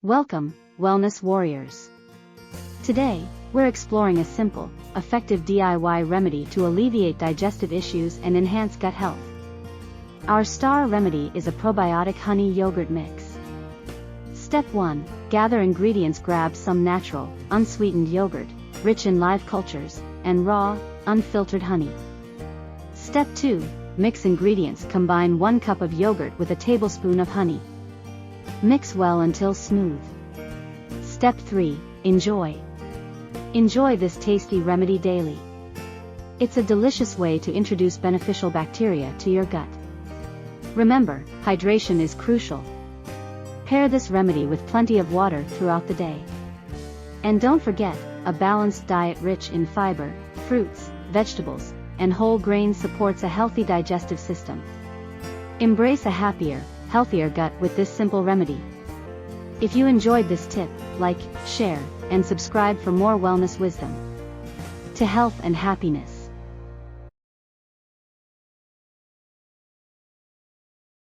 Welcome, Wellness Warriors. Today, we're exploring a simple, effective DIY remedy to alleviate digestive issues and enhance gut health. Our star remedy is a probiotic honey yogurt mix. Step 1. Gather ingredients. Grab some natural, unsweetened yogurt, rich in live cultures, and raw, unfiltered honey. Step 2. Mix ingredients. Combine 1 cup of yogurt with a tablespoon of honey. Mix well until smooth. Step 3. Enjoy. Enjoy this tasty remedy daily. It's a delicious way to introduce beneficial bacteria to your gut. Remember, hydration is crucial. Pair this remedy with plenty of water throughout the day. And don't forget, a balanced diet rich in fiber, fruits, vegetables, and whole grains supports a healthy digestive system. Embrace a happier, healthier gut with this simple remedy. If you enjoyed this tip, like, share, and subscribe for more wellness wisdom. To health and happiness.